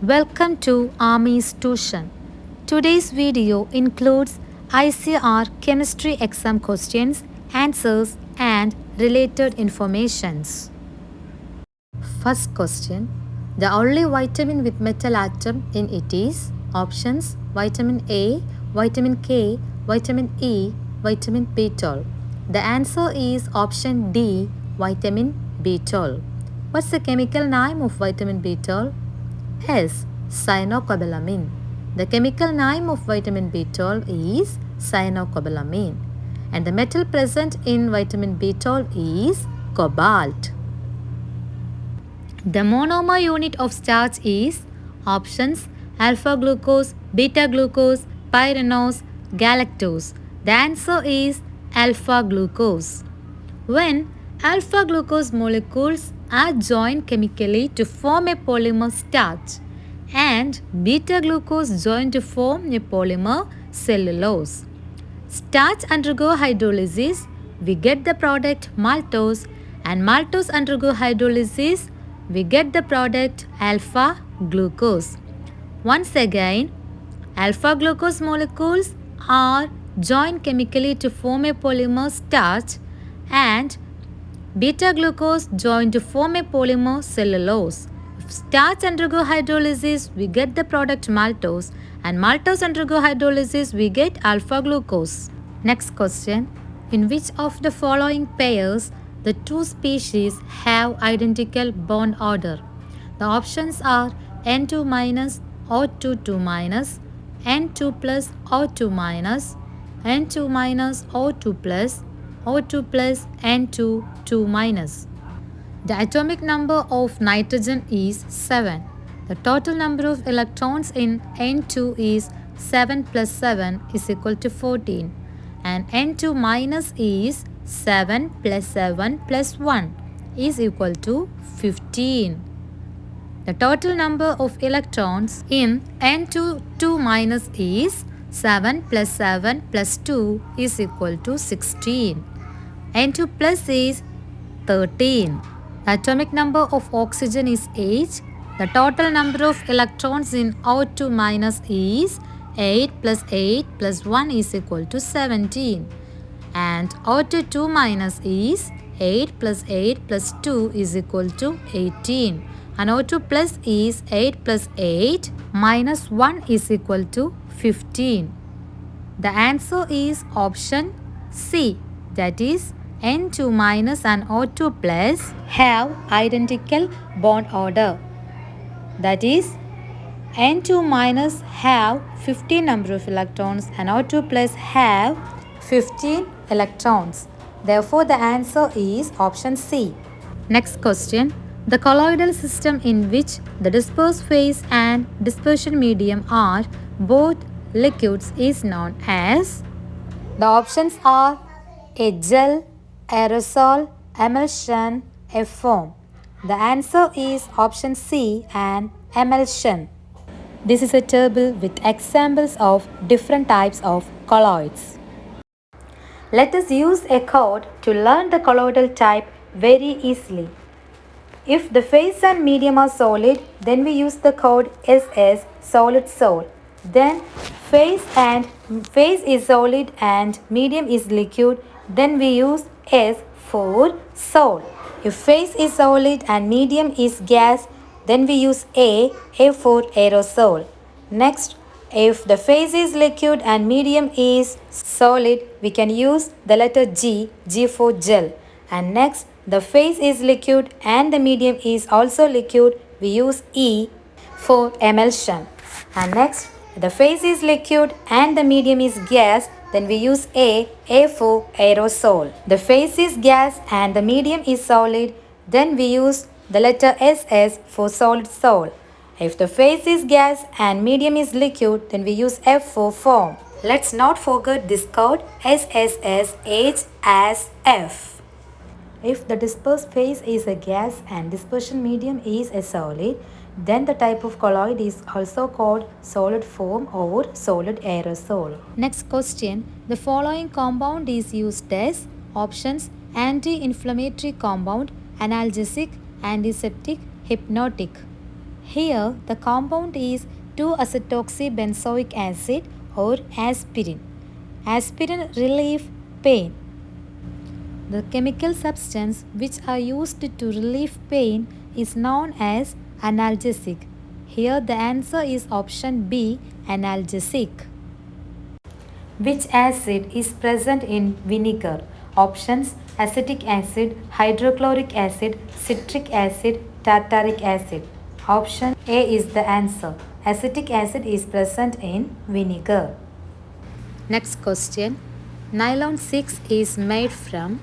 Welcome to Army's Tuition. Today's video includes ICR chemistry exam questions, answers, and related informations. First question. The only vitamin with metal atom in it is options vitamin A, vitamin K, vitamin E, vitamin B12. The answer is option D, vitamin B12. What's the chemical name of vitamin B12? S. Cyanocobalamin. The chemical name of vitamin B12 is cyanocobalamin. And the metal present in vitamin B12 is cobalt. The monomer unit of starch is options alpha glucose, beta glucose, pyranose, galactose. The answer is alpha glucose. When alpha glucose molecules are joined chemically to form a polymer starch and beta glucose joined to form a polymer cellulose. Starch undergo hydrolysis, we get the product maltose, and maltose undergo hydrolysis, we get the product alpha glucose. Once again, alpha glucose molecules are joined chemically to form a polymer starch and beta glucose joined to form a polymer cellulose. If starch undergo hydrolysis, we get the product maltose, and maltose undergo hydrolysis, we get alpha glucose. Next question. In which of the following pairs the two species have identical bond order? The options are N2 minus O2 2 minus, N2 plus O2 minus, N2 minus O2 plus, O2 plus N2 2 minus. The atomic number of nitrogen is 7. The total number of electrons in N2 is 7 plus 7 is equal to 14. And N2 minus is 7 plus 7 plus 1 is equal to 15. The total number of electrons in N2 2 minus is 7 plus 7 plus 2 is equal to 16. N2 plus is 13. The atomic number of oxygen is 8. The total number of electrons in O2 minus is 8 plus 8 plus 1 is equal to 17. And O2 2 minus is 8 plus 8 plus 2 is equal to 18. And O2 plus is 8 plus 8 minus 1 is equal to 15. The answer is option C, that is N2 minus and O2 plus have identical bond order. That is N2 minus have 15 number of electrons and O2 plus have 15 electrons. Therefore, the answer is option C. Next question. The colloidal system in which the disperse phase and dispersion medium are both liquids is known as. The options are a gel, aerosol, emulsion, a foam. The answer is option C and emulsion. This is a table with examples of different types of colloids. Let us use a code to learn the colloidal type very easily. If the phase and medium are solid, then we use the code SS, solid sol. Then phase is solid and medium is liquid, then we use S for sol. If phase is solid and medium is gas, then we use A for aerosol. Next, if the phase is liquid and medium is solid, we can use the letter G for gel. And next, the phase is liquid and the medium is also liquid, we use E for emulsion. And next, the phase is liquid and the medium is gas, then we use A for aerosol. The phase is gas and the medium is solid, then we use the letter SS for solid sol. If the phase is gas and medium is liquid, then we use F for foam. Let's not forget this code SSSH as F. If the dispersed phase is a gas and dispersion medium is a solid, then the type of colloid is also called solid foam or solid aerosol. Next question. The following compound is used as options anti-inflammatory compound, analgesic, antiseptic, hypnotic. Here, the compound is 2-acetoxybenzoic acid or aspirin. Aspirin relieve pain. The chemical substance which are used to relieve pain is known as analgesic. Here the answer is option B, analgesic. Which acid is present in vinegar? Options: acetic acid, hydrochloric acid, citric acid, tartaric acid. Option A is the answer. Acetic acid is present in vinegar. Next question. Nylon 6 is made from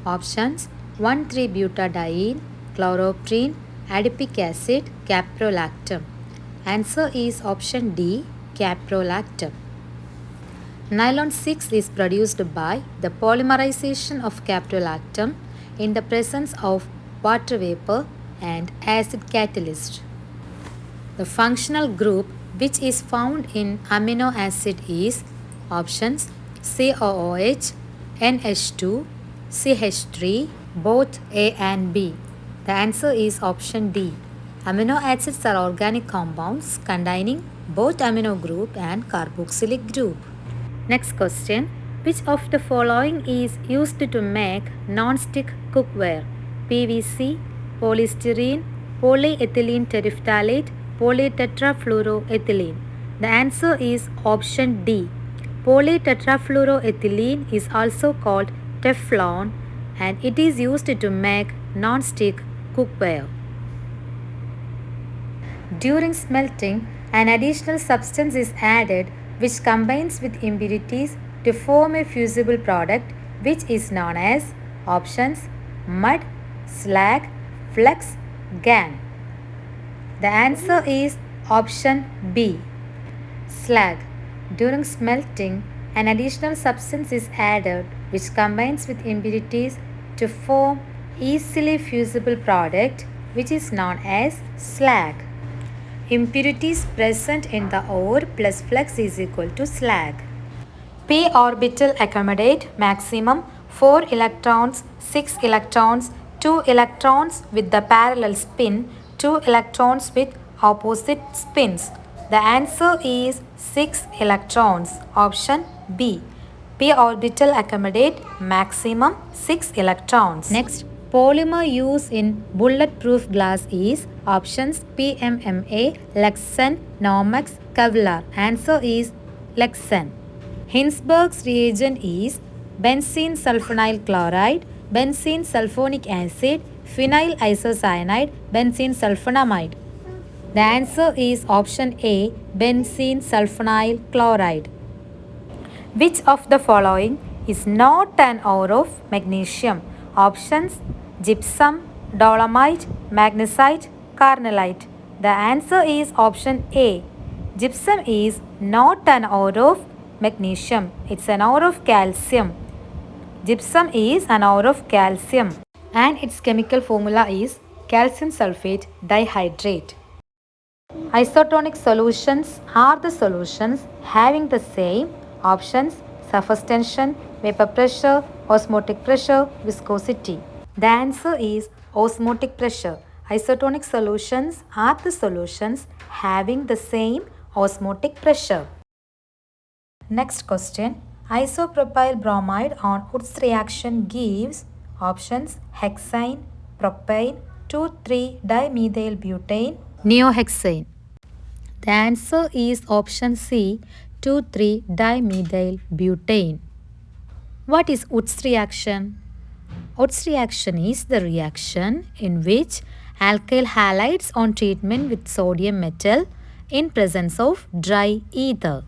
options 1,3-butadiene, chloroprin, adipic acid, caprolactam. Answer is option D, caprolactam. Nylon 6 is produced by the polymerization of caprolactam in the presence of water vapor and acid catalyst. The functional group which is found in amino acid is options COOH, NH2, CH3, both A and B. The answer is option D. Amino acids are organic compounds containing both amino group and carboxylic group. Next question. Which of the following is used to make non-stick cookware? PVC, polystyrene, polyethylene terephthalate, polytetrafluoroethylene. The answer is option D. Polytetrafluoroethylene is also called Teflon and it is used to make non-stick cookware. During smelting, an additional substance is added which combines with impurities to form a fusible product which is known as options mud, slag, flux, gangue. The answer is option B, slag. During smelting, an additional substance is added which combines with impurities to form easily fusible product which is known as slag. Impurities present in the ore plus flux is equal to slag. P orbital accommodate maximum 4 electrons, 6 electrons, 2 electrons with the parallel spin, 2 electrons with opposite spins. The answer is 6 electrons. Option B. P orbital accommodate maximum 6 electrons. Next, polymer used in bulletproof glass is options PMMA, Lexan, Nomex, Kevlar. Answer is Lexan. Hinsberg's reagent is benzene sulfonyl chloride, benzene sulfonic acid, phenyl isocyanide, benzene sulfonamide. The answer is option A, benzene sulfonyl chloride. Which of the following is not an ore of magnesium? Options gypsum, dolomite, magnesite, carnallite. The answer is option A. Gypsum is not an ore of magnesium. It's an ore of calcium. Gypsum is an ore of calcium and its chemical formula is calcium sulfate dihydrate. Isotonic solutions are the solutions having the same options surface tension, vapor pressure, osmotic pressure, viscosity. The answer is osmotic pressure. Isotonic solutions are the solutions having the same osmotic pressure. Next question. Isopropyl bromide on Wood's reaction gives options hexane, propane, 2,3-dimethyl-butane, neohexane. The answer is option C, 2,3-dimethyl-butane. What is Wood's reaction? Wood's reaction is the reaction in which alkyl halides on treatment with sodium metal in presence of dry ether.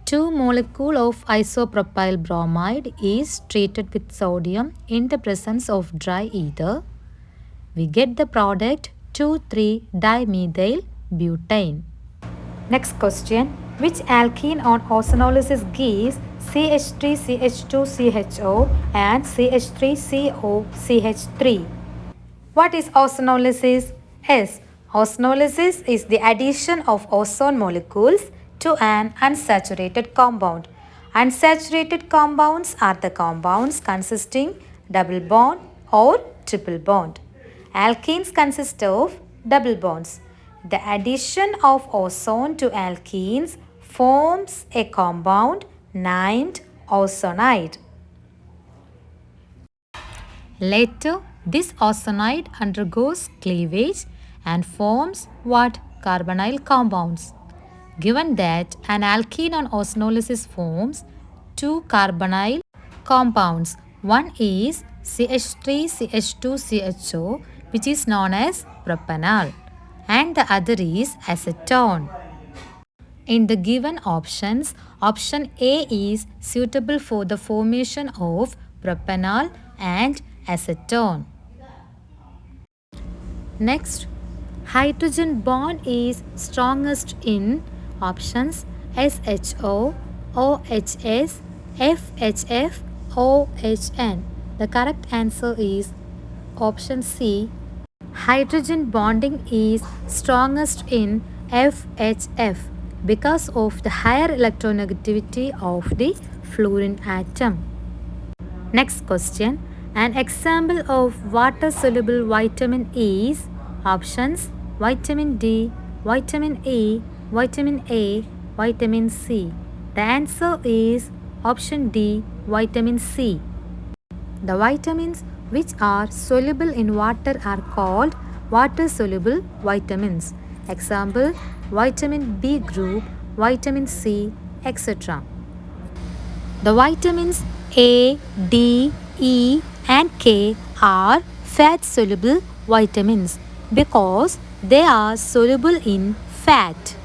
2 molecule of isopropyl bromide is treated with sodium in the presence of dry ether. We get the product 2,3-dimethyl-butane. Next question. Which alkene on ozonolysis gives CH3CH2CHO and CH3COCH3? What is ozonolysis? Yes, ozonolysis is the addition of ozone molecules to an unsaturated compound. Unsaturated compounds are the compounds consisting double bond or triple bond. Alkenes consist of double bonds. The addition of ozone to alkenes forms a compound named ozonide. Later, this ozonide undergoes cleavage and forms what? Carbonyl compounds. Given that an alkene on ozonolysis forms two carbonyl compounds, one is CH3CH2CHO, which is known as propanol, and the other is acetone. In the given options, option A is suitable for the formation of propanol and acetone. Next, hydrogen bond is strongest in options SHO, OHS, FHF, OHN. The correct answer is option C. Hydrogen bonding is strongest in FHF because of the higher electronegativity of the fluorine atom. Next question. An example of water soluble vitamin is options vitamin D, vitamin E, vitamin A, vitamin C. The answer is option D, vitamin C. The vitamins which are soluble in water are called water soluble vitamins. Example vitamin B group, vitamin C, etc. The vitamins A, D, E, and K are fat soluble vitamins because they are soluble in fat.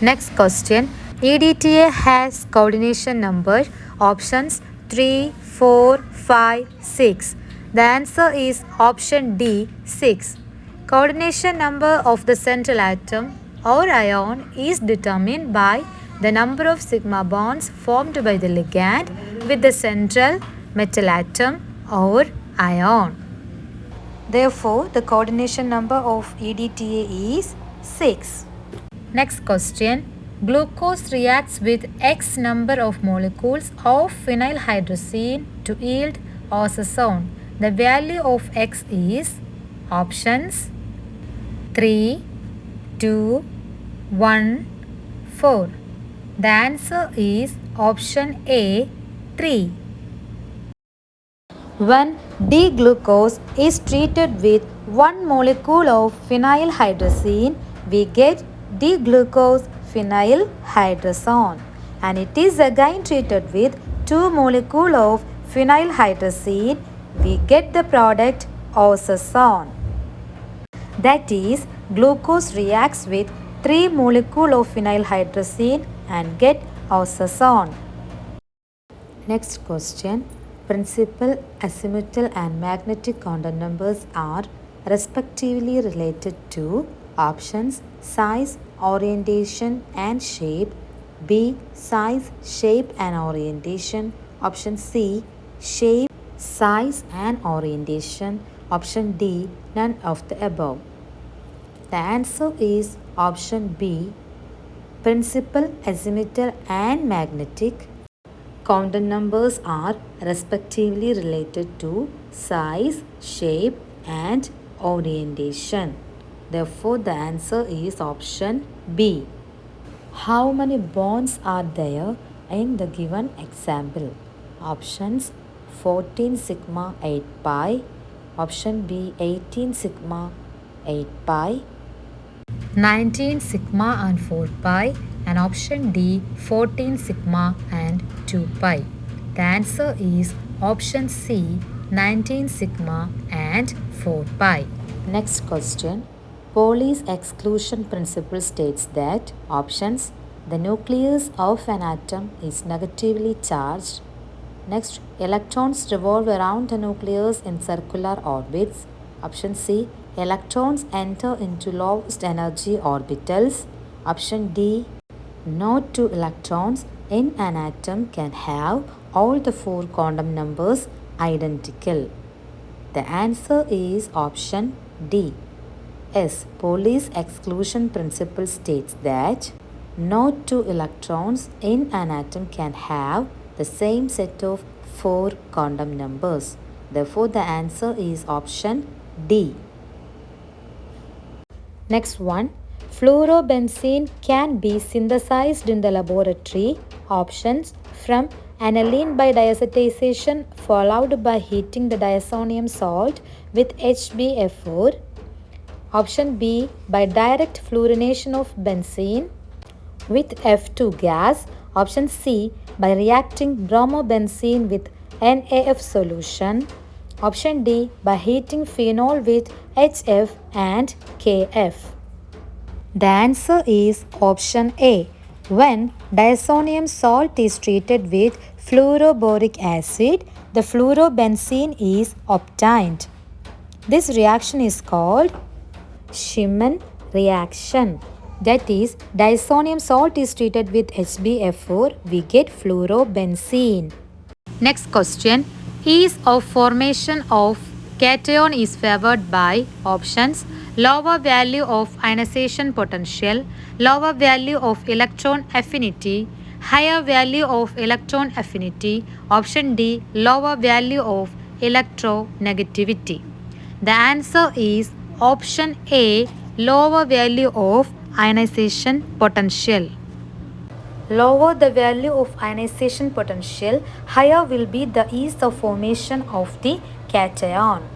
Next question. EDTA has coordination number options 3, 4, 5, 6. The answer is option D, 6. Coordination number of the central atom or ion is determined by the number of sigma bonds formed by the ligand with the central metal atom or ion. Therefore, the coordination number of EDTA is 6. Next question. Glucose reacts with X number of molecules of phenylhydrazine to yield ozone. The value of X is options 3, 2, 1, 4. The answer is option A, 3. When D-glucose is treated with 1 molecule of phenylhydrazine, we get D-glucose phenylhydrazone, and it is again treated with 2 molecule of phenylhydrazine, we get the product ozone. That is, glucose reacts with 3 molecule of phenylhydrazine and get ozone. Next question. Principal, azimuthal and magnetic quantum numbers are respectively related to options size, orientation and shape, B size, shape and orientation, option C shape, size and orientation, option D none of the above. The answer is option B. Principal, azimuthal and magnetic quantum numbers are respectively related to size, shape and orientation. Therefore, the answer is option B. How many bonds are there in the given example? Options 14 sigma 8 pi, option B 18 sigma 8 pi, 19 sigma and 4 pi, and option D 14 sigma and 2 pi. The answer is option C 19 sigma and 4 pi. Next question. Pauli's exclusion principle states that options the nucleus of an atom is negatively charged. Next, electrons revolve around the nucleus in circular orbits. Option C, electrons enter into lowest energy orbitals. Option D, no two electrons in an atom can have all the 4 quantum numbers identical. The answer is option D. Yes, Pauli's exclusion principle states that no two electrons in an atom can have the same set of 4 quantum numbers. Therefore, the answer is option D. Next one, fluorobenzene can be synthesized in the laboratory. Options from aniline by diazotization followed by heating the diazonium salt with HbF4. Option B by direct fluorination of benzene with F2 gas. Option C by reacting bromobenzene with NaF solution. Option D by heating phenol with HF and KF. The answer is option A. When diazonium salt is treated with fluoroboric acid, the fluorobenzene is obtained. This reaction is called Schimann reaction. That is, diazonium salt is treated with HbF4, we get fluorobenzene. Next question, ease of formation of cation is favored by options lower value of ionization potential, lower value of electron affinity, higher value of electron affinity. Option D, lower value of electronegativity. The answer is option A, lower value of ionization potential. Lower the value of ionization potential, higher will be the ease of formation of the cation.